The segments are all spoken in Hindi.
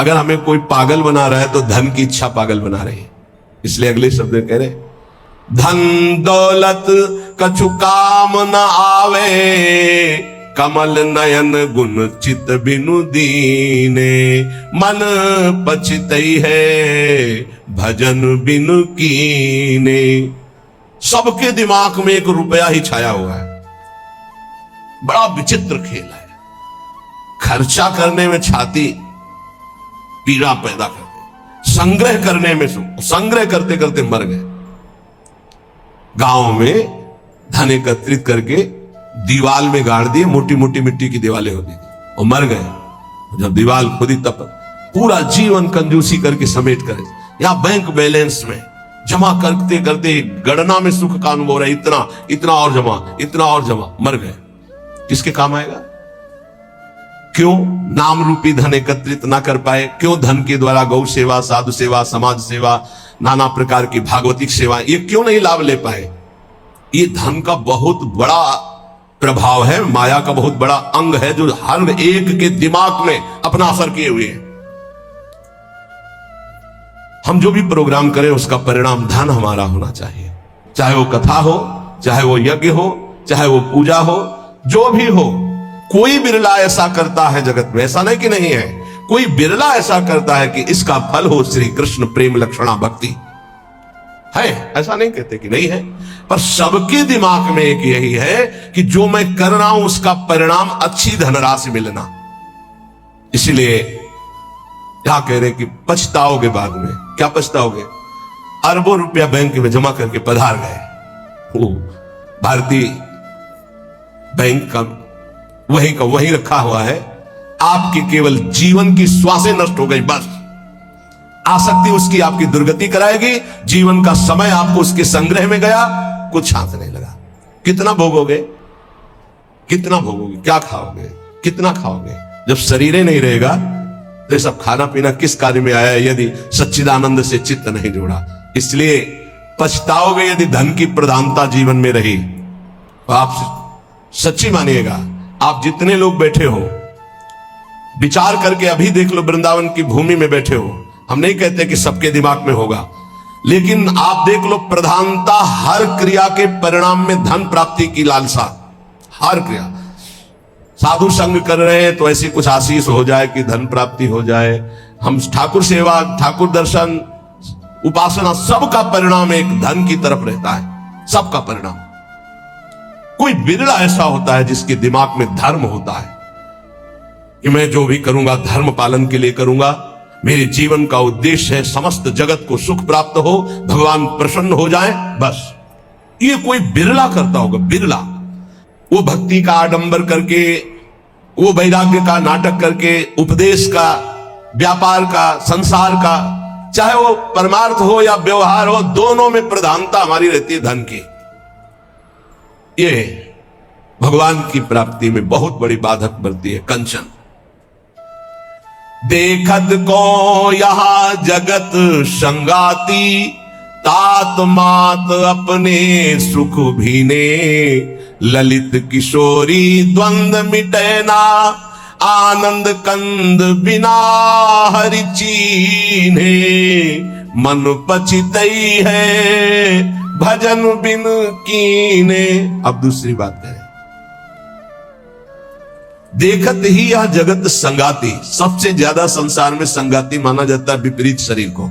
अगर हमें कोई पागल बना रहा है तो धन की इच्छा पागल बना रही है। इसलिए अगले शब्द कह रहे, धन दौलत कछु काम न आवे, कमल नयन गुण चित बिनु दीने, मन पछतई है भजन बिनु कीने। सबके दिमाग में एक रुपया ही छाया हुआ है। बड़ा विचित्र खेल है। खर्चा करने में छाती पीड़ा पैदा करते, संग्रह करने में सुख। संग्रह करते करते मर गए। गांव में धन एकत्रित करके दीवाल में गाड़ दिए, मोटी मोटी मिट्टी की दीवारें होती थी, और मर गए। जब दीवाल खुदी तब पूरा जीवन कंजूसी करके समेट करे, या बैंक बैलेंस में जमा करते करते गणना में सुख का अनुभव रहा, इतना इतना और जमा, इतना और जमा, मर गए। किसके काम आएगा? क्यों नाम रूपी धन एकत्रित ना कर पाए? क्यों धन के द्वारा गौ सेवा, साधु सेवा, समाज सेवा, नाना प्रकार की भागवतिक सेवा, ये क्यों नहीं लाभ ले पाए? ये धन का बहुत बड़ा प्रभाव है, माया का बहुत बड़ा अंग है, जो हर एक के दिमाग में अपना असर किए हुए है। हम जो भी प्रोग्राम करें उसका परिणाम धन हमारा होना चाहिए। चाहे वो कथा हो, चाहे वो यज्ञ हो, चाहे वो पूजा हो, जो भी हो। कोई बिरला ऐसा करता है जगत में, ऐसा नहीं कि नहीं है, कोई बिरला ऐसा करता है कि इसका फल हो श्री कृष्ण प्रेम लक्षणा भक्ति। है, ऐसा नहीं कहते कि नहीं है, पर सबके दिमाग में एक यही है कि जो मैं कर रहा हूं उसका परिणाम अच्छी धनराशि मिलना। इसलिए यहां कह रहे कि पछताओगे बाद में। क्या पछताओगे? अरबों रुपया बैंक में जमा करके पधार गए, वो भारतीय बैंक का वही रखा हुआ है, आपकी केवल जीवन की श्वासें नष्ट हो गई। बस आसक्ति उसकी आपकी दुर्गति कराएगी। जीवन का समय आपको उसके संग्रह में गया, कुछ हाथ नहीं लगा। कितना भोगोगे? कितना भोगोगे? क्या खाओगे? कितना खाओगे? जब शरीर ही नहीं रहेगा तो सब खाना पीना किस कार्य में आया है, यदि सच्चिदानंद से चित्त नहीं जोड़ा। इसलिए पछताओगे यदि धन की प्रधानता जीवन में रही। तो आप सच्ची मानिएगा, आप जितने लोग बैठे हो, विचार करके अभी देख लो, वृंदावन की भूमि में बैठे हो। हम नहीं कहते कि सबके दिमाग में होगा, लेकिन आप देख लो, प्रधानता हर क्रिया के परिणाम में धन प्राप्ति की लालसा। हर क्रिया, साधु संग कर रहे हैं तो ऐसी कुछ आशीष हो जाए कि धन प्राप्ति हो जाए। हम ठाकुर सेवा, ठाकुर दर्शन, उपासना, सबका परिणाम एक धन की तरफ रहता है। सबका परिणाम। कोई बिरला ऐसा होता है जिसके दिमाग में धर्म होता है कि मैं जो भी करूंगा धर्म पालन के लिए करूंगा, मेरे जीवन का उद्देश्य है समस्त जगत को सुख प्राप्त हो, भगवान प्रसन्न हो जाए, बस। ये कोई बिरला करता होगा, बिरला। वो भक्ति का आडंबर करके, वो वैराग्य का नाटक करके, उपदेश का, व्यापार का, संसार का, चाहे वो परमार्थ हो या व्यवहार हो, दोनों में प्रधानता हमारी रहती है धन की। ये भगवान की प्राप्ति में बहुत बड़ी बाधक बनती है। कंचन देखत को यहां जगत संगाती, तात मात अपने सुख भीने, ललित किशोरी द्वंद्व मिटैना, आनंद कंद बिना हरि चीन्हे, मन पछितई है भजन बिन कीने। अब दूसरी बात करें, देखत ही यह जगत संगाती। सबसे ज्यादा संसार में संगाती माना जाता है विपरीत शरीर को।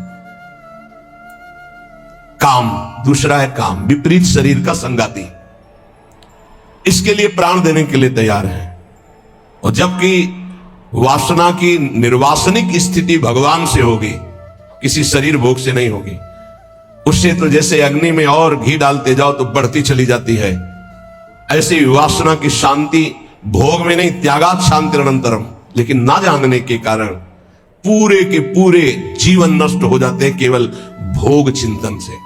काम, दूसरा है काम, विपरीत शरीर का संगाती। इसके लिए प्राण देने के लिए तैयार है। और जबकि वासना की निर्वासनिक स्थिति भगवान से होगी, किसी शरीर भोग से नहीं होगी। उससे तो जैसे अग्नि में और घी डालते जाओ तो बढ़ती चली जाती है, ऐसे ही वासना की शांति भोग में नहीं, त्यागात शांति अनंतरम। लेकिन ना जानने के कारण पूरे के पूरे जीवन नष्ट हो जाते हैं केवल भोग चिंतन से।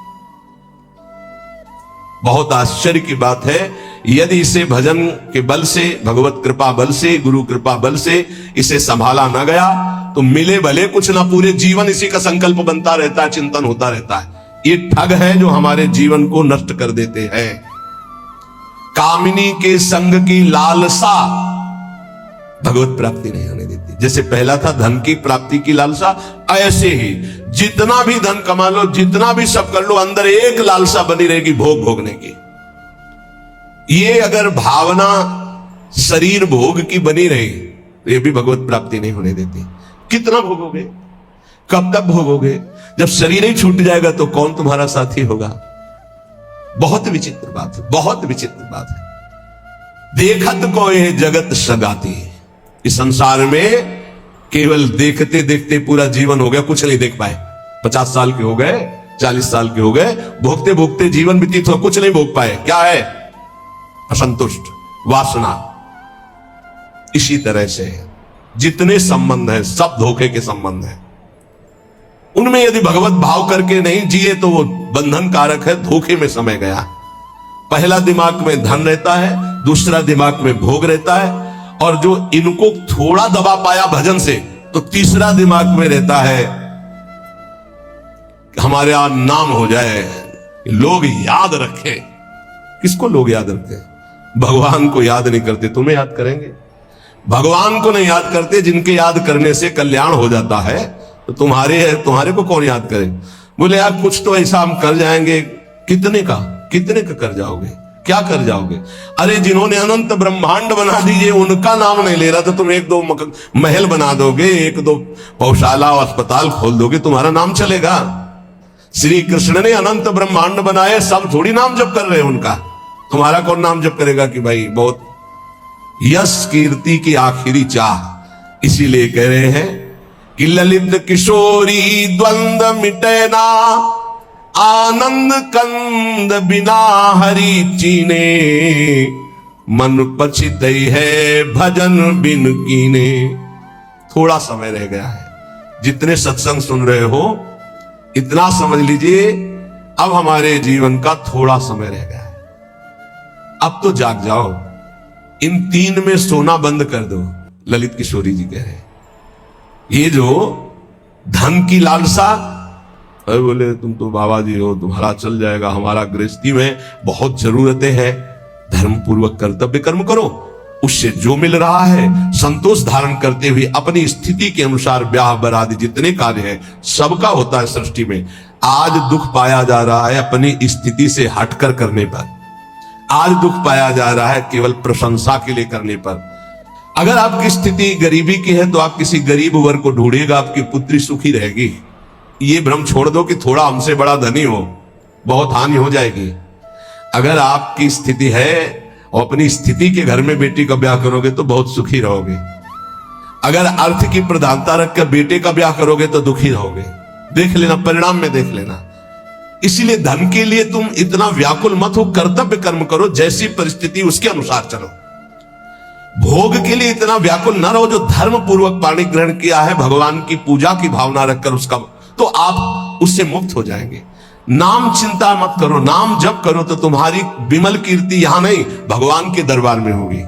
बहुत आश्चर्य की बात है, यदि इसे भजन के बल से, भगवत कृपा बल से, गुरु कृपा बल से इसे संभाला ना गया तो मिले भले कुछ ना, पूरे जीवन इसी का संकल्प बनता रहता है, चिंतन होता रहता है। ये ठग है जो हमारे जीवन को नष्ट कर देते हैं। कामिनी के संग की लालसा भगवत प्राप्ति नहीं होने देती। जैसे पहला था धन की प्राप्ति की लालसा, ऐसे ही जितना भी धन कमा लो, जितना भी सब कर लो, अंदर एक लालसा बनी रहेगी भोग भोगने की। ये अगर भावना शरीर भोग की बनी रही तो ये भी भगवत प्राप्ति नहीं होने देती। कितना भोगोगे, कब तक भोगोगे? जब शरीर ही छूट जाएगा तो कौन तुम्हारा साथी होगा? बहुत विचित्र बात है, बहुत विचित्र बात है। देखत को ये जगत सगाती है। इस संसार में केवल देखते देखते पूरा जीवन हो गया, कुछ नहीं देख पाए। 50 साल के हो गए, 40 साल के हो गए, भोगते भोगते जीवन व्यतीत हो, कुछ नहीं भोग पाए। क्या है? असंतुष्ट, वासना। इसी तरह से जितने संबंध है सब धोखे के संबंध है। उनमें यदि भगवत भाव करके नहीं जिए तो वो बंधन कारक है, धोखे में समय गया। पहला दिमाग में धन रहता है, दूसरा दिमाग में भोग रहता है, और जो इनको थोड़ा दबा पाया भजन से तो तीसरा दिमाग में रहता है हमारे यहां नाम हो जाए, लोग याद रखें। किसको लोग याद रखें? भगवान को याद नहीं करते, तुम्हें याद करेंगे? भगवान को नहीं याद करते, जिनके याद करने से कल्याण हो जाता है, तो तुम्हारे को कौन याद करे? बोले यार कुछ तो ऐसा हम कर जाएंगे। कितने का कर जाओगे? क्या कर जाओगे? अरे जिन्होंने अनंत ब्रह्मांड बना दीजिए उनका नाम नहीं ले रहा, तो तुम एक दो महल बना दोगे, एक दो पौशाला और अस्पताल खोल दोगे, तुम्हारा नाम चलेगा? श्री कृष्ण ने अनंत ब्रह्मांड बनाए, सब थोड़ी नाम जप कर रहे हैं उनका। तुम्हारा कौन नाम जप करेगा कि भाई बहुत यश कीर्ति की आखिरी चाह। इसीलिए कह रहे हैं कि ललित किशोरी द्वंद्व मिटे ना, आनंद कंद बिना हरि चीने, मन पछित है भजन बिन कीने। थोड़ा समय रह गया है। जितने सत्संग सुन रहे हो इतना समझ लीजिए, अब हमारे जीवन का थोड़ा समय रह गया है। अब तो जाग जाओ, इन 3 में सोना बंद कर दो। ललित किशोरी जी कह रहे हैं ये जो धन की लालसा, अरे बोले तुम तो बाबा जी हो, तुम्हारा चल जाएगा, हमारा गृहस्थी में बहुत जरूरतें हैं, धर्म पूर्वक कर्तव्य कर्म करो, उससे जो मिल रहा है संतोष धारण करते हुए अपनी स्थिति के अनुसार ब्याह बरादी जितने कार्य है सबका होता है सृष्टि में। आज दुख पाया जा रहा है अपनी स्थिति से हटकर करने पर, आज दुख पाया जा रहा है केवल प्रशंसा के लिए करने पर। अगर आपकी स्थिति गरीबी की है तो आप किसी गरीब वर्ग को ढूंढिएगा, आपकी पुत्री सुखी रहेगी। ये भ्रम छोड़ दो कि थोड़ा हमसे बड़ा धनी हो, बहुत हानि हो जाएगी। अगर आपकी स्थिति है और अपनी स्थिति के घर में बेटी का ब्याह करोगे तो बहुत सुखी रहोगे। अगर अर्थ की प्रधानता रखकर बेटे का ब्याह करोगे तो दुखी रहोगे। देख लेना, परिणाम में देख लेना। इसीलिए धन के लिए तुम इतना व्याकुल मत हो, कर्तव्य कर्म करो, जैसी परिस्थिति उसके अनुसार चलो। भोग के लिए इतना व्याकुल न रहो। जो धर्म पूर्वक पाणी ग्रहण किया है, भगवान की पूजा की भावना रखकर उसका, तो आप उससे मुक्त हो जाएंगे। नाम चिंता मत करो, नाम जप करो तो तुम्हारी विमल कीर्ति यहां नहीं भगवान के दरबार में होगी।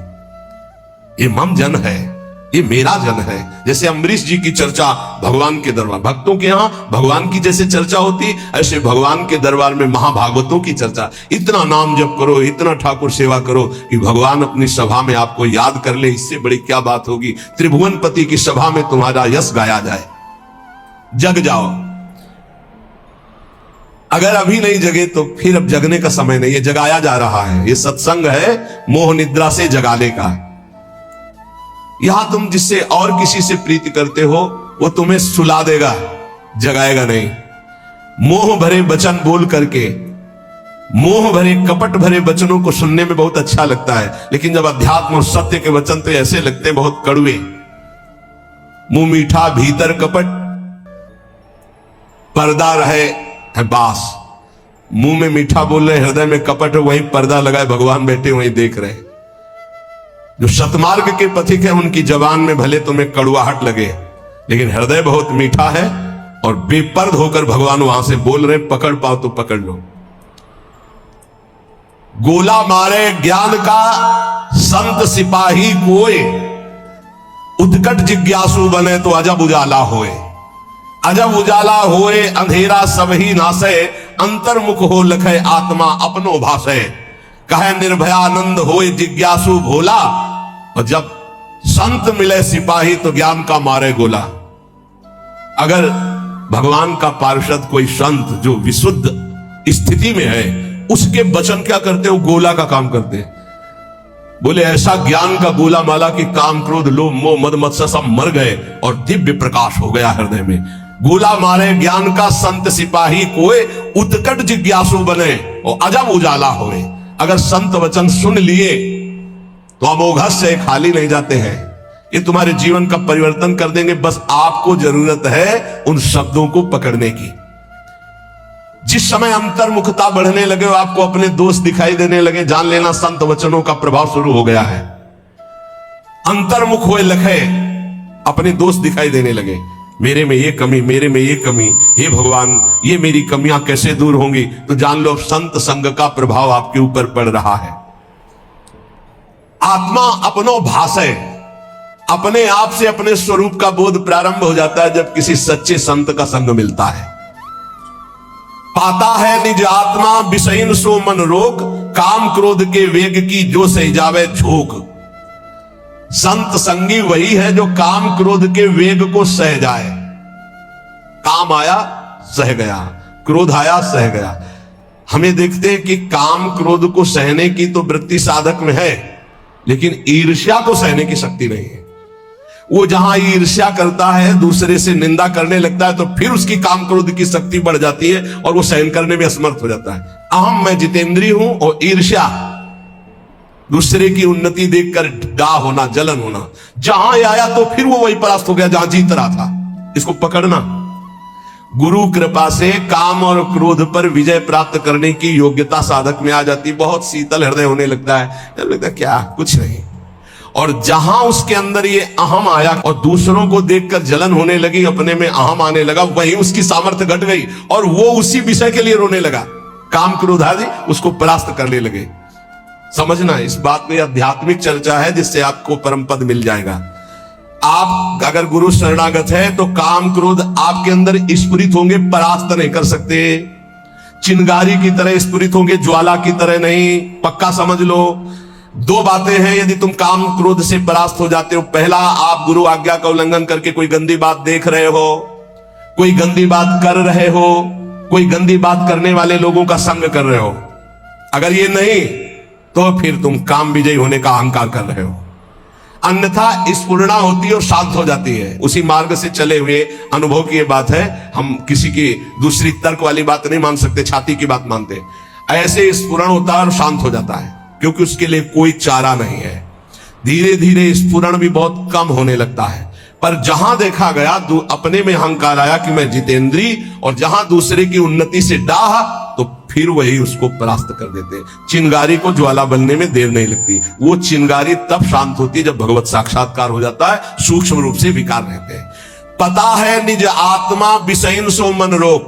ये मम जन है, ये मेरा जन है। जैसे अम्बरीश जी की चर्चा भगवान के दरबार, भक्तों के यहां भगवान की जैसे चर्चा होती, ऐसे भगवान के दरबार में महाभागवतों की चर्चा। इतना नाम जप करो, इतना ठाकुर सेवा करो कि भगवान अपनी सभा में आपको याद कर ले। इससे बड़ी क्या बात होगी? त्रिभुवनपति की सभा में तुम्हारा यश गाया जाए। जग जाओ। अगर अभी नहीं जगे तो फिर अब जगने का समय नहीं है, जगाया जा रहा है। ये सत्संग है मोह निद्रा से जगाने का। यहां तुम जिससे और किसी से प्रीति करते हो वो तुम्हें सुला देगा, जगाएगा नहीं। मोह भरे वचन बोल करके, मोह भरे कपट भरे वचनों को सुनने में बहुत अच्छा लगता है, लेकिन जब अध्यात्म और सत्य के वचन तो ऐसे लगते हैं बहुत कड़वे। मुंह मीठा भीतर कपट, पर्दा रहे है बास। मुंह में मीठा बोल रहे, हृदय में कपट है, वहीं पर्दा लगाए भगवान बैठे वहीं देख रहे। जो सतमार्ग के पथिक है उनकी जबान में भले तुम्हें कड़वाहट लगे, लेकिन हृदय बहुत मीठा है और बेपर्द होकर भगवान वहां से बोल रहे। पकड़ पाओ तो पकड़ लो। गोला मारे ज्ञान का संत सिपाही कोई, उत्कट जिज्ञासु बने तो अजब उजाला होए। अजब उजाला होए अंधेरा सब ही नासे, अंतर्मुख हो लखे आत्मा अपनो भाषे। कहे निर्भयानंद होए जिज्ञासु भोला, और जब संत मिले सिपाही तो ज्ञान का मारे गोला। अगर भगवान का पार्षद कोई संत जो विशुद्ध स्थिति में है, उसके वचन क्या करते हो? गोला का काम करते हैं। बोले ऐसा ज्ञान का गोला माला कि काम क्रोध लोभ मोह मद मत्सर सब मर गए और दिव्य प्रकाश हो गया हृदय में। गोला मारे ज्ञान का संत सिपाही कोई, उत्कट जिज्ञासु बने और अजब उजाला होए। अगर संत वचन सुन लिए तो अमोघ से खाली नहीं जाते हैं, ये तुम्हारे जीवन का परिवर्तन कर देंगे। बस आपको जरूरत है उन शब्दों को पकड़ने की। जिस समय अंतर्मुखता बढ़ने लगे, आपको अपने दोस्त दिखाई देने लगे, जान लेना संत वचनों का प्रभाव शुरू हो गया है। अंतर्मुख हुए लखे, अपने दोस्त दिखाई देने लगे, मेरे में ये कमी, मेरे में ये कमी, हे भगवान ये मेरी कमियां कैसे दूर होंगी? तो जान लो संत संग का प्रभाव आपके ऊपर पड़ रहा है। आत्मा अपनो भाषे, अपने आप से अपने स्वरूप का बोध प्रारंभ हो जाता है जब किसी सच्चे संत का संग मिलता है। पाता है निज आत्मा विषयन सो मन रोक, काम क्रोध के वेग की जो सह जावे झोंक। संत संगी वही है जो काम क्रोध के वेग को सह जाए। काम आया सह गया, क्रोध आया सह गया। हमें देखते हैं कि काम क्रोध को सहने की तो वृत्ति साधक में है, लेकिन ईर्ष्या को सहने की शक्ति नहीं है। वो जहां ईर्ष्या करता है, दूसरे से निंदा करने लगता है, तो फिर उसकी काम क्रोध की शक्ति बढ़ जाती है और वो सहन करने में असमर्थ हो जाता है। अहम मैं जितेंद्रिय हूं और ईर्ष्या दूसरे की उन्नति देखकर डा होना, जलन होना, जहां आया तो फिर वो वही परास्त हो गया जहां जीत रहा था। इसको पकड़ना। गुरु कृपा से काम और क्रोध पर विजय प्राप्त करने की योग्यता साधक में आ जाती। बहुत शीतल हृदय होने लगता है, क्या कुछ नहीं। और जहां उसके अंदर ये अहम आया और दूसरों को देखकर जलन होने लगी, अपने में अहम आने लगा, वहीं उसकी सामर्थ्य घट गई और वो उसी विषय के लिए रोने लगा। काम क्रोध आदि उसको परास्त करने लगे। समझना, इस बात में आध्यात्मिक चर्चा है जिससे आपको परम पद मिल जाएगा। आप अगर गुरु शरणागत है तो काम क्रोध आपके अंदर स्फुरित होंगे, परास्त नहीं कर सकते। चिंगारी की तरह स्फुरित होंगे, ज्वाला की तरह नहीं। पक्का समझ लो, दो बातें हैं यदि तुम काम क्रोध से परास्त हो जाते हो। पहला, आप गुरु आज्ञा का उल्लंघन करके कोई गंदी बात देख रहे हो, कोई गंदी बात कर रहे हो, कोई गंदी बात करने वाले लोगों का संग कर रहे हो। अगर ये नहीं तो फिर तुम काम विजयी होने का अहंकार कर रहे हो। अन्यथा स्फुरणा होती है और शांत हो जाती है। उसी मार्ग से चले हुए अनुभव की ये बात है। हम किसी की दूसरी तर्क वाली बात नहीं मान सकते, छाती की बात मानते। ऐसे स्फुरण होता है और शांत हो जाता है, क्योंकि उसके लिए कोई चारा नहीं है। धीरे धीरे स्फुरण भी बहुत कम होने लगता है। पर जहां देखा गया अपने में अहंकार आया कि मैं जितेंद्री, और जहां दूसरे की उन्नति से डाह, तो फिर वही उसको परास्त कर देते। चिंगारी को ज्वाला बनने में देर नहीं लगती। वो चिंगारी तब शांत होती है जब भगवत साक्षात्कार हो जाता है, सूक्ष्म रूप से विकार रहते हैं। पता है निज आत्मा विषयन सो मन रोक।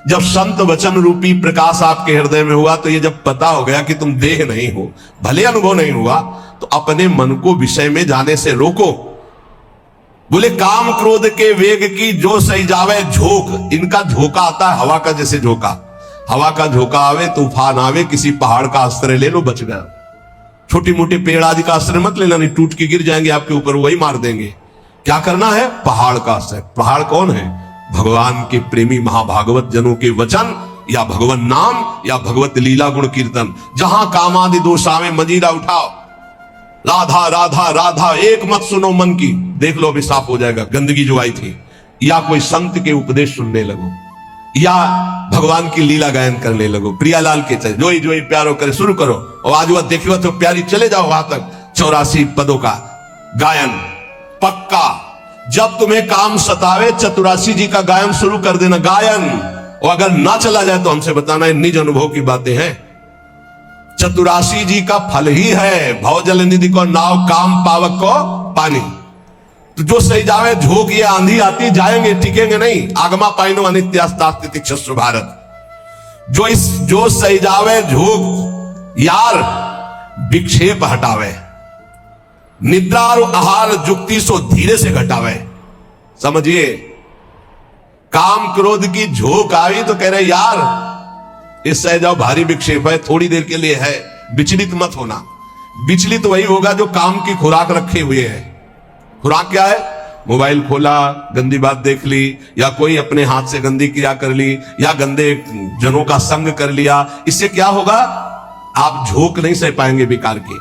जब संत वचन रूपी प्रकाश आपके हृदय में हुआ, तो ये जब पता हो गया कि तुम देह नहीं हो, भले अनुभव नहीं हुआ, तो अपने मन को विषय में जाने से रोको। बोले काम क्रोध के वेग की जो सही जावे झोंक। इनका झोंका आता है हवा का, जैसे झोंका। हवा का झोंका आवे, तूफान आवे, किसी पहाड़ का आश्रय ले लो, बच गया। छोटी मोटी पेड़ आदि का आश्रय मत लेना, नहीं टूट के गिर जाएंगे आपके ऊपर, वही मार देंगे। क्या करना है? पहाड़ का आश्रय। पहाड़ कौन है? भगवान के प्रेमी महाभागवत जनों के वचन, या भगवान नाम, या भगवत लीला गुण कीर्तन। जहां कामादि दोष आवे मजीरा उठाओ, राधा राधा राधा एक मत सुनो मन की। देख लो अभी साफ हो जाएगा गंदगी जो आई थी। या कोई संत के उपदेश सुनने लगो, या भगवान की लीला गायन करने लगो। प्रियालाल के चले जोई जोई प्यारो करे शुरू करो, और आज वह देखियो तो प्यारी चले जाओ वहां तक। 84 पदों का गायन पक्का। जब तुम्हें काम सतावे 84 जी का गायन शुरू कर देना, गायन। और अगर ना चला जाए तो हमसे बताना, निज अनुभव की बातें हैं। 84 जी का फल ही है भवजल निधि को नाव, काम पावक को पानी। तो जो सही जावे झोंक, ये आंधी आती, जाएंगे टिकेंगे नहीं। आगमा पाइनो अनित्यास्तास्तिक शस्त्र भारत। जो सही जावे झोंक, यार विक्षेप हटावे, निद्रा और आहार जुक्ति सो धीरे से घटावे। समझिए, काम क्रोध की झोंक आई तो कह रहे यार इस सह जाओ, भारी विक्षेप है, थोड़ी देर के लिए है, विचलित मत होना। विचलित वही होगा जो काम की खुराक रखे हुए है। खुराक क्या है? मोबाइल खोला, गंदी बात देख ली, या कोई अपने हाथ से गंदी क्रिया कर ली, या गंदे जनों का संग कर लिया। इससे क्या होगा? आप झोंक नहीं सह पाएंगे बेकार की।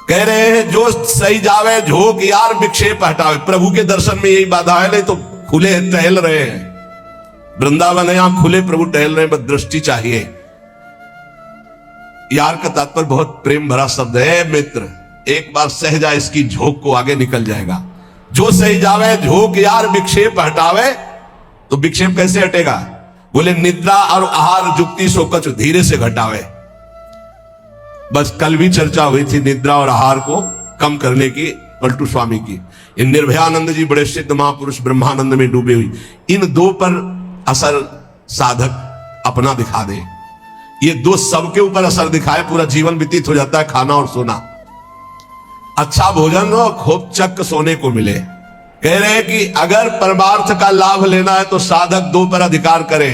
कह रहे हैं जो सही जावे झोंक यार विक्षेप हटावे। प्रभु के दर्शन में यही बाधा है, नहीं तो खुले टहल रहे हैं। वृंदावन है, यहां खुले प्रभु टहल रहे हैं, बस दृष्टि चाहिए। यार का तात्पर्य बहुत प्रेम भरा शब्द है। मित्र, एक बार सह जाए इसकी झोंक को, आगे निकल जाएगा। जो सही जावे झोंक यार विक्षेप हटावे। तो विक्षेप कैसे हटेगा? बोले निद्रा और आहार जुक्ति सो कछु धीरे से घटावे। बस कल भी चर्चा हुई थी निद्रा और आहार को कम करने की, पलटू स्वामी की। इन निर्भयानंद जी बड़े सिद्ध महापुरुष ब्रह्मानंद में डूबे हुई, इन दो पर असर साधक अपना दिखा दे। ये दो सबके ऊपर असर दिखाए, पूरा जीवन व्यतीत हो जाता है। खाना और सोना, अच्छा भोजन हो, खूब चक सोने को मिले। कह रहे हैं कि अगर परमार्थ का लाभ लेना है तो साधक दो पर अधिकार करे,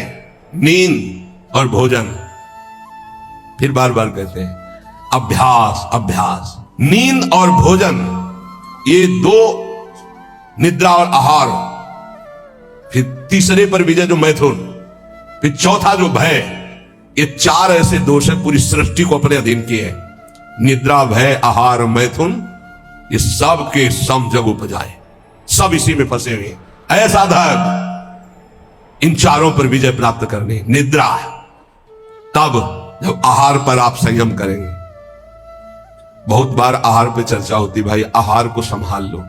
नींद और भोजन। फिर बार बार कहते हैं अभ्यास अभ्यास। नींद और भोजन, ये दो, निद्रा और आहार। फिर तीसरे पर विजय जो मैथुन, फिर चौथा जो भय। ये चार ऐसे दोष है पूरी सृष्टि को अपने अधीन किए। निद्रा, भय, आहार, मैथुन, ये सब के सम जग उपजाए, सब इसी में फंसे हुए। ऐसा साधक इन चारों पर विजय प्राप्त करनी। निद्रा तब जब आहार पर आप संयम करेंगे। बहुत बार आहार पे चर्चा होती, भाई आहार को संभाल लो,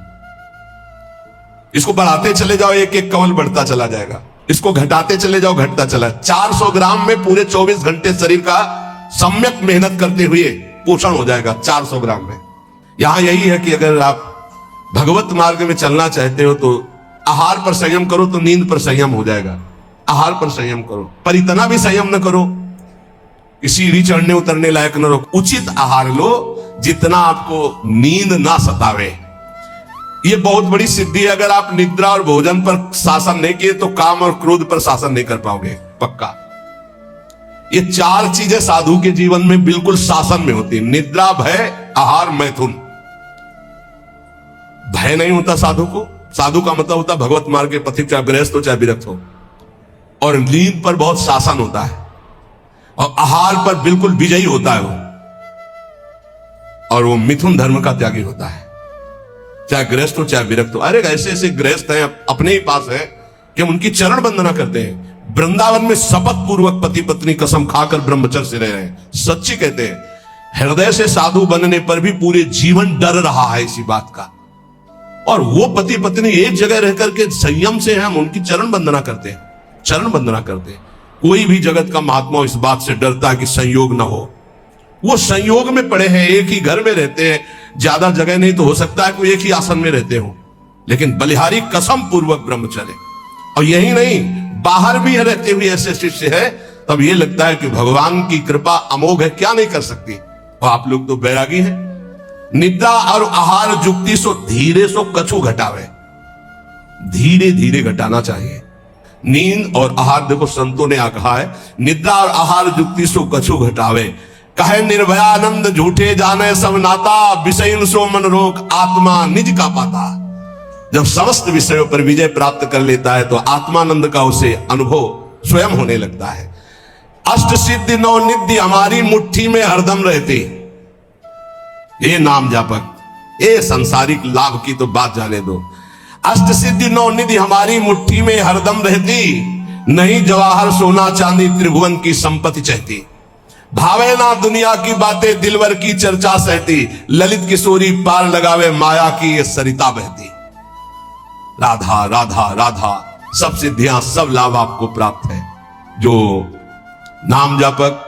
इसको बढ़ाते चले जाओ, एक एक कवल बढ़ता चला जाएगा। इसको घटाते चले जाओ, घटता चला। 400 ग्राम में पूरे 24 घंटे शरीर का सम्यक मेहनत करते हुए पोषण हो जाएगा 400 ग्राम में। यहां यही है कि अगर आप भगवत मार्ग में चलना चाहते हो तो आहार पर संयम करो, तो नींद पर संयम हो जाएगा। आहार पर संयम करो, पर इतना भी संयम न करो कि सीढ़ी चढ़ने उतरने लायक न रहो। उचित आहार लो जितना आपको नींद ना सतावे। ये बहुत बड़ी सिद्धि है। अगर आप निद्रा और भोजन पर शासन नहीं किए तो काम और क्रोध पर शासन नहीं कर पाओगे, पक्का। ये चार चीजें साधु के जीवन में बिल्कुल शासन में होती है। निद्रा, भय, आहार, मैथुन। भय नहीं होता साधु को। साधु का मतलब होता भगवत मार्ग के पथिक, चाहे गृहस्थ हो चाहे विरक्त हो। और नींद पर बहुत शासन होता है, और आहार पर बिल्कुल विजयी होता है वो। और वो मिथुन धर्म का त्यागी होता है, चाहे गृहस्थ हो चाहे विरक्त हो। अरे ऐसे ऐसे गृहस्थ हैं अपने ही पास है कि हम उनकी चरण वंदना करते हैं। वृंदावन में शपथ पूर्वक पति पत्नी कसम खाकर ब्रह्मचर्य से रह रहे हैं। सच्ची कहते हैं, हृदय से साधु बनने पर भी पूरे जीवन डर रहा है इसी बात का। और वो पति पत्नी एक जगह रह करके संयम से हम उनकी चरण वंदना करते हैं, चरण वंदना करते हैं। कोई भी जगत का महात्मा इस बात से डरता है कि संयोग ना हो। वो संयोग में पड़े हैं, एक ही घर में रहते हैं, ज्यादा जगह नहीं तो हो सकता है कोई एक ही आसन में रहते हो, लेकिन बलिहारी कसम पूर्वक ब्रह्मचर्य। और यही नहीं, बाहर भी रहते हुए ऐसे शिष्य है, तब ये लगता है कि भगवान की कृपा अमोघ है, क्या नहीं कर सकती। और आप लोग तो बैरागी हैं। निद्रा और आहार जुक्ति सो धीरे सो कछु घटावे। धीरे धीरे घटाना चाहिए। नींद और आहार, देखो संतों ने कहा है, निद्रा और आहार जुक्ति सो कछु घटावे। कहे निर्भयानंद झूठे जाने सब नाता, विषय सो मन रोक आत्मा निज का पाता। जब समस्त विषयों पर विजय प्राप्त कर लेता है तो आत्मानंद का उसे अनुभव स्वयं होने लगता है। अष्ट सिद्धि नौ निधि हमारी मुट्ठी में हरदम रहती। ये नाम जापक, ये सांसारिक लाभ की तो बात जाने दो। अष्ट सिद्धि नौ निधि हमारी मुट्ठी में हरदम रहती, नहीं जवाहर सोना चांदी त्रिभुवन की संपत्ति चाहती। भावे ना दुनिया की बातें दिलवर की चर्चा सहती, ललित किशोरी पार लगावे माया की ये सरिता बहती। राधा राधा राधा, सब सिद्धियां सब लाभ आपको प्राप्त है। जो नाम जापक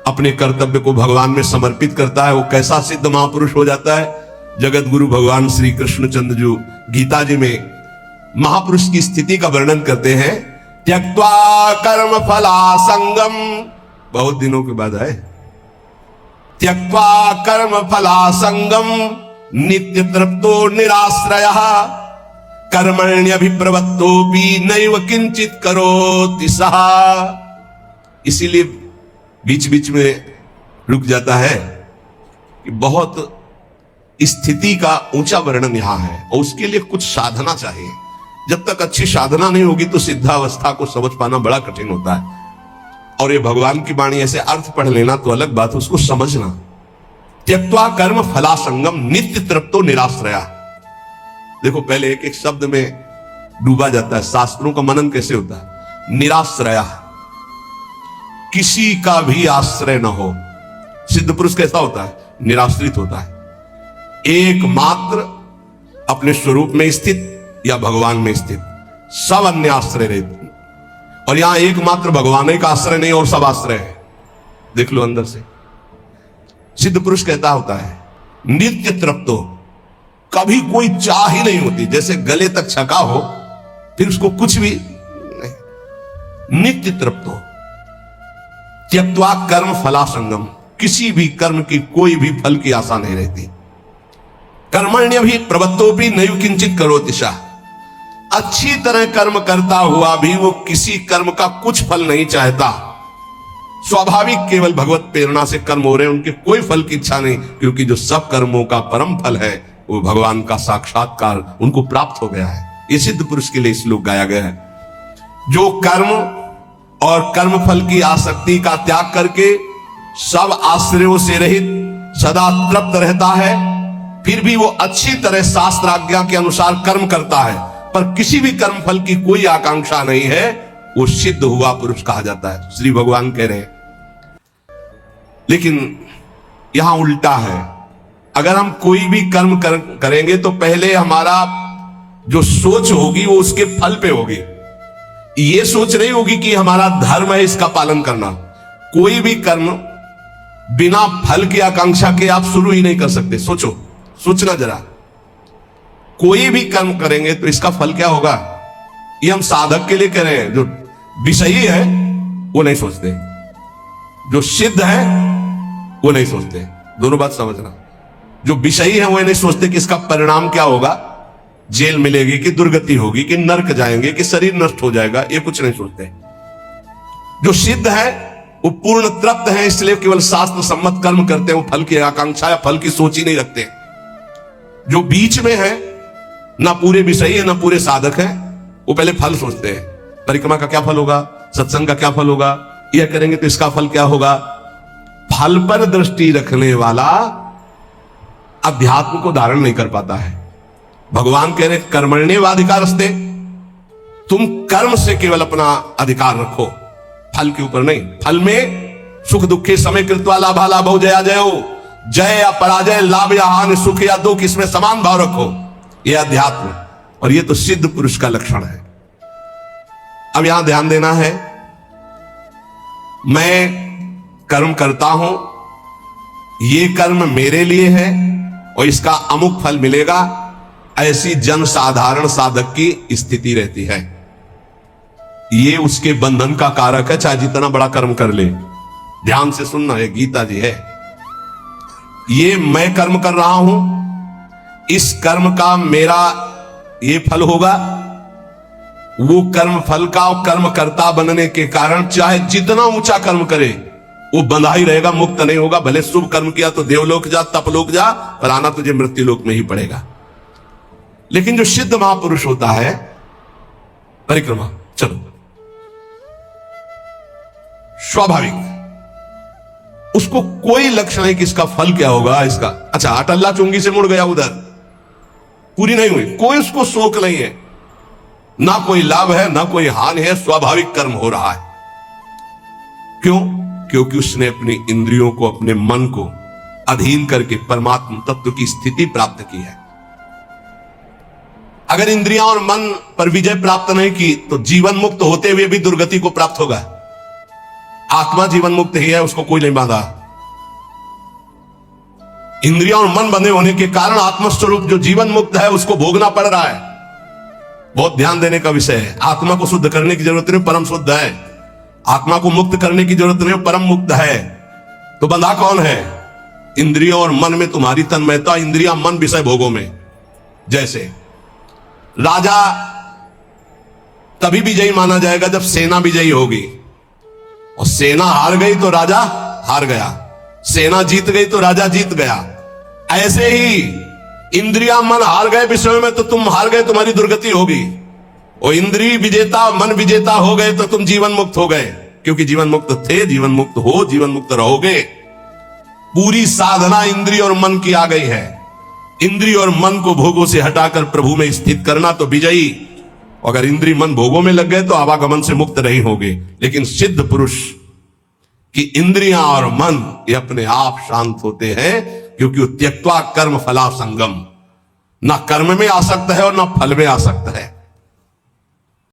अपने कर्तव्य को भगवान में समर्पित करता है वो कैसा सिद्ध महापुरुष हो जाता है। जगत गुरु भगवान श्री कृष्णचंद्र जो गीता जी में महापुरुष की स्थिति का वर्णन करते हैं, त्यक्त्वा कर्म फला संगम, बहुत दिनों के बाद आए, त्यक्त्वा कर्म फला संगम नित्य तृप्तो निराश्रयः, कर्मण्यभिप्रवृत्तोऽपि नैव किंचित करोति सः। इसीलिए बीच बीच में रुक जाता है कि बहुत स्थिति का ऊंचा वर्णन यहां है और उसके लिए कुछ साधना चाहिए। जब तक अच्छी साधना नहीं होगी तो सिद्धावस्था को समझ पाना बड़ा कठिन होता है। और ये भगवान की वाणी ऐसे अर्थ पढ़ लेना तो अलग बात है, उसको समझना। त्यक्त्वा कर्म फलासंगम नित्य तृप्तो निराश्रया। देखो पहले एक एक शब्द में डूबा जाता है। शास्त्रों का मनन कैसे होता है? निराश्रया, किसी का भी आश्रय न हो। सिद्ध पुरुष कैसा होता है? निराश्रित होता है, एकमात्र अपने स्वरूप में स्थित या भगवान में स्थित, सब अन्य आश्रय रहते। और यहां एकमात्र भगवान ही का आश्रय नहीं और सब आश्रय है। देख लो अंदर से। सिद्ध पुरुष कहता होता है नित्य तृप्तो, कभी कोई चाह ही नहीं होती, जैसे गले तक छका हो फिर उसको कुछ भी नहीं। नित्य तृप्तो त्यक्त्वा कर्म फलासंगम, किसी भी कर्म की कोई भी फल की आशा नहीं रहती। कर्मण्य भी प्रवत्तोपि नैव किंचित करोति सः, अच्छी तरह कर्म करता हुआ भी वो किसी कर्म का कुछ फल नहीं चाहता। स्वाभाविक केवल भगवत प्रेरणा से कर्म हो रहे हैं, उनके कोई फल की इच्छा नहीं, क्योंकि जो सब कर्मों का परम फल है वो भगवान का साक्षात्कार उनको प्राप्त हो गया है। ये सिद्ध पुरुष के लिए श्लोक गाया गया है। जो कर्म और कर्म फल की आसक्ति का त्याग करके सब आश्रयों से रहित सदा तृप्त रहता है, फिर भी वो अच्छी तरह शास्त्र आज्ञा के अनुसार कर्म करता है, पर किसी भी कर्म फल की कोई आकांक्षा नहीं है, वो सिद्ध हुआ पुरुष कहा जाता है। श्री भगवान कह रहे हैं। लेकिन यहां उल्टा है। अगर हम कोई भी कर्म करेंगे तो पहले हमारा जो सोच होगी वो उसके फल पे होगी। ये सोच नहीं होगी कि हमारा धर्म है इसका पालन करना। कोई भी कर्म बिना फल की आकांक्षा के आप शुरू ही नहीं कर सकते। सोचो, सोचना जरा। कोई भी कर्म करेंगे तो इसका फल क्या होगा, ये हम साधक के लिए कह रहे हैं। जो विषयी है वो नहीं सोचते, जो सिद्ध है वो नहीं सोचते। दोनों बात समझना। जो विषयी है वो नहीं सोचते कि इसका परिणाम क्या होगा, जेल मिलेगी कि दुर्गति होगी कि नरक जाएंगे कि शरीर नष्ट हो जाएगा, ये कुछ नहीं सोचते। जो सिद्ध है वो पूर्ण तृप्त है, इसलिए केवल शास्त्र सम्मत कर्म करते हैं, वो फल की आकांक्षा या फल की सोच ही नहीं रखते। जो बीच में है, ना पूरे विषयी है ना पूरे साधक है, वो पहले फल सोचते हैं। परिक्रमा का क्या फल होगा, सत्संग का क्या फल होगा, यह करेंगे तो इसका फल क्या होगा। फल पर दृष्टि रखने वाला अध्यात्म को धारण नहीं कर पाता है। भगवान कह रहे कर्मण्येवाधिकारस्ते, तुम कर्म से केवल अपना अधिकार रखो, फल के ऊपर नहीं। फल में सुख दुखे समय कृत्वा लाभा लाभो जया जयो, जय या पराजय, लाभ या हानि, सुख या दुख, इसमें समान भाव रखो। यह अध्यात्म, और यह तो सिद्ध पुरुष का लक्षण है। अब यहां ध्यान देना है, मैं कर्म करता हूं, ये कर्म मेरे लिए है और इसका अमुक फल मिलेगा, ऐसी जन साधारण साधक की स्थिति रहती है। ये उसके बंधन का कारक है, चाहे जितना बड़ा कर्म कर ले। ध्यान से सुनना, है गीता जी है। ये मैं कर्म कर रहा हूं, इस कर्म का मेरा ये फल होगा, वो कर्म फल का और कर्म कर्ता बनने के कारण चाहे जितना ऊंचा कर्म करे वो बंधा ही रहेगा, मुक्त नहीं होगा। भले शुभ कर्म किया तो देवलोक जा, तपलोक जा, पर आना तुझे मृत्युलोक में ही पड़ेगा। लेकिन जो सिद्ध महापुरुष होता है, परिक्रमा चलो, स्वाभाविक उसको कोई लक्ष्य नहीं कि इसका फल क्या होगा। इसका अच्छा अटल्ला चुंगी से मुड़ गया, उधर पूरी नहीं हुई, कोई उसको शोक नहीं है, ना कोई लाभ है ना कोई हानि है, स्वाभाविक कर्म हो रहा है। क्यों? क्योंकि उसने अपनी इंद्रियों को, अपने मन को अधीन करके परमात्मा तत्व की स्थिति प्राप्त की है। अगर इंद्रियां और मन पर विजय प्राप्त नहीं की तो जीवन मुक्त होते हुए भी दुर्गति को प्राप्त होगा। आत्मा जीवन मुक्त ही है, उसको कोई नहीं बांधा। इंद्रियां और मन बंधे होने के कारण आत्मस्वरूप जो जीवन मुक्त है उसको भोगना पड़ रहा है। बहुत ध्यान देने का विषय है। आत्मा को शुद्ध करने की जरूरत नहीं, परम शुद्ध है। आत्मा को मुक्त करने की जरूरत नहीं, परम मुक्त है। तो बंधा कौन है? इंद्रियों और मन में तुम्हारी तन्मयता, इंद्रियां मन विषय भोगों में। जैसे राजा तभी विजयी माना जाएगा जब सेना विजयी होगी, और सेना हार गई तो राजा हार गया। सेना जीत गई तो राजा जीत गया। ऐसे ही इंद्रियां मन हार गए विषय में तो तुम हार गए, तुम्हारी दुर्गति होगी। और इंद्रिय विजेता मन विजेता हो गए तो तुम जीवन मुक्त हो गए, क्योंकि जीवन मुक्त थे, जीवन मुक्त हो, जीवन मुक्त रहोगे। पूरी साधना इंद्रिय और मन की आ गई है। इंद्रिय और मन को भोगों से हटाकर प्रभु में स्थित करना तो विजयी। अगर इंद्रिय मन भोगों में लग गए तो आवागमन से मुक्त नहीं होगे। लेकिन सिद्ध पुरुष की इंद्रियां और मन ये अपने आप शांत होते हैं, क्योंकि वो त्यक्त्वा कर्म फला संगम, ना कर्म में आसक्त है और ना फल में आसक्त है।